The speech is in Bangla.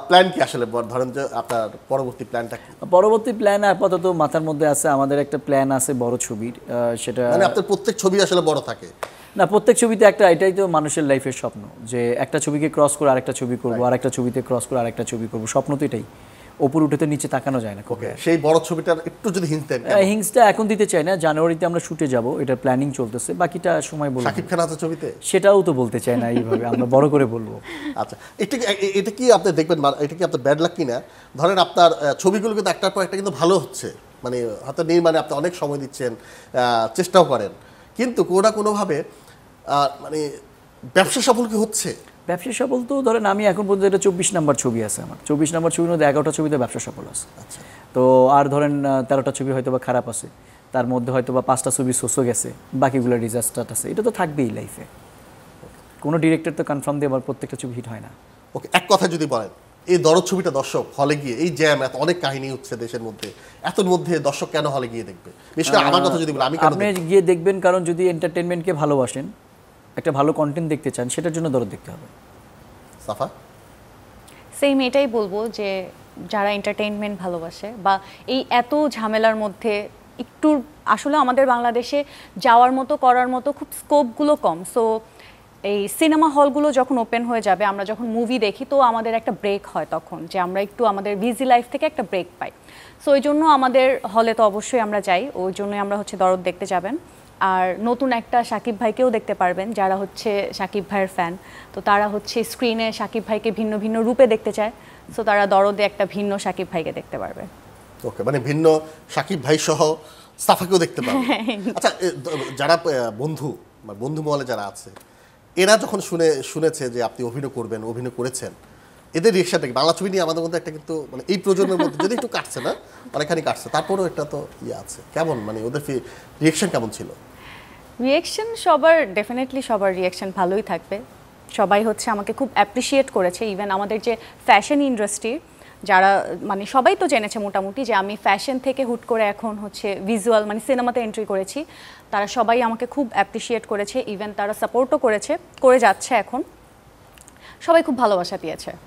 প্ল্যান কি আসলে ধরেন যে আপনার পরবর্তী প্ল্যানটা কি? পরবর্তী প্ল্যান আপাতত মাথার মধ্যে আছে, আমাদের একটা প্ল্যান আছে বড় ছবির, সেটা মানে আপনার প্রত্যেক ছবি আসলে বড় থাকে না, প্রত্যেক ছবিতে একটা, এটাই তো মানুষের লাইফের স্বপ্ন যে একটা ছবিকে ক্রস করে আরেকটা ছবি করব, আরেকটা ছবিতে ক্রস করে আরেকটা ছবি করব, স্বপ্ন তো এটাই, ওপর উঠে তো নিচে তাকানো যায় না। ওকে, সেই বড় ছবিটার একটু যদি হিন্ট দেন। হিংসটা এখন দিতে চাই না, জানুয়ারিতে আমরা শুটে যাব, এটা প্ল্যানিং চলতেছে, বাকিটা সময় বলবো। শাকিব খান আছে ছবিতে? সেটাও তো বলতে চাই না এইভাবে, আমরা বড় করে বলবো। আচ্ছা, এটা কি আপনি দেখবেন, এটা কি আপনার ব্যাড লাক কিনা? ধরেন আপনার ছবিগুলো কিন্তু একটার পর একটা কিন্তু ভালো হচ্ছে, মানে হয়তো নির্মাণে আপনি অনেক সময় দিচ্ছেন, চেষ্টাও করেন, কিন্তু কোনো না কোনোভাবে মানে ব্যবসা সফল কি হচ্ছে? ব্যবসা সফল তো ধরেন আমি এখন পর্যন্ত এটা 24 নম্বর ছবি আছে আমার, 24 নম্বর ছবির মধ্যে 11টা ছবিতে ব্যবসা সফল আছে। আচ্ছা, তো আর ধরেন 13টা ছবি হয়তো বা খারাপ আছে, তার মধ্যে হয়তো বা 5টা ছবি সোসো গেছে, বাকিগুলো ডিজাস্টার আছে, এটা তো থাকবেই লাইফে। কোনো ডিরেক্টর তো কনফার্ম দিয়ে আবার প্রত্যেকটা ছবি হিট হয় না। ওকে, এক কথা যদি বলেন, এই দরদ ছবিটা দর্শক হলে গিয়ে, এই জ্যাম, এত অনেক কাহিনী হচ্ছে দেশের মধ্যে, এতর মধ্যে দর্শক কেন হলে গিয়ে দেখবে? বিশেষ করে আমার কথা যদি বলেন, আমি কেন আপনি গিয়ে দেখবেন কারণ যদি এন্টারটেইনমেন্টকে ভালোবাসেন, একটা ভালো কন্টেন্ট দেখতে চান, সেটার জন্য দরদ দেখতে হবে। সাফা সেম এটাই বলবো যে যারা এন্টারটেইনমেন্ট ভালোবাসে বা এই এত ঝামেলার মধ্যে একটু, আসলে আমাদের বাংলাদেশে যাওয়ার মতো করার মতো খুব স্কোপগুলো কম, সো এই সিনেমা হলগুলো যখন ওপেন হয়ে যাবে, আমরা যখন মুভি দেখি তো আমাদের একটা ব্রেক হয় তখন, যে আমরা একটু আমাদের বিজি লাইফ থেকে একটা ব্রেক পাই। সো ওই জন্য আমাদের হলে তো অবশ্যই আমরা যাই, ওই জন্যই আমরা হচ্ছে দরদ দেখতে যাবেন। আর নতুন একটা শাকিব ভাইকেও দেখতে পারবেন, যারা হচ্ছে শাকিব ভাইয়ের ফ্যান, তো তারা হচ্ছে স্ক্রিনে শাকিব ভাইকে ভিন্ন ভিন্ন রূপে দেখতে চায়, সো তারা দরদে একটা ভিন্ন শাকিব ভাইকে দেখতে পারবে। ওকে, মানে ভিন্ন শাকিব ভাই সহ সাফাকেও দেখতে পাবে। আচ্ছা, যারা বন্ধু বা বন্ধু মহলে যারা আছে, এরা যখন শুনেছে যে আপনি অভিনয় করেছেন, এদের রিয়েকশনটা কি? বাংলা ছবি নিয়ে আমাদের মধ্যে একটা কিন্তু মানে এই প্রজন্মের মধ্যে যদি একটু কাটছে না, অনেকখানি কাটছে, তারপরেও একটা তো আছে, কেমন মানে ওদের রিয়েকশন কেমন ছিল? রিয়েকশন সবার, ডেফিনেটলি সবার রিয়েকশন ভালোই থাকবে। সবাই হচ্ছে আমাকে খুব অ্যাপ্রিসিয়েট করেছে, ইভেন আমাদের যে ফ্যাশন ইন্ডাস্ট্রি যারা, মানে সবাই তো জেনেছে মোটামুটি যে আমি ফ্যাশন থেকে হুট করে এখন হচ্ছে ভিজুয়াল মানে সিনেমাতে এন্ট্রি করেছি, তারা সবাই আমাকে খুব অ্যাপ্রিসিয়েট করেছে, ইভেন তারা সাপোর্টও করে যাচ্ছে, এখন সবাই খুব ভালোবাসা দিয়েছে।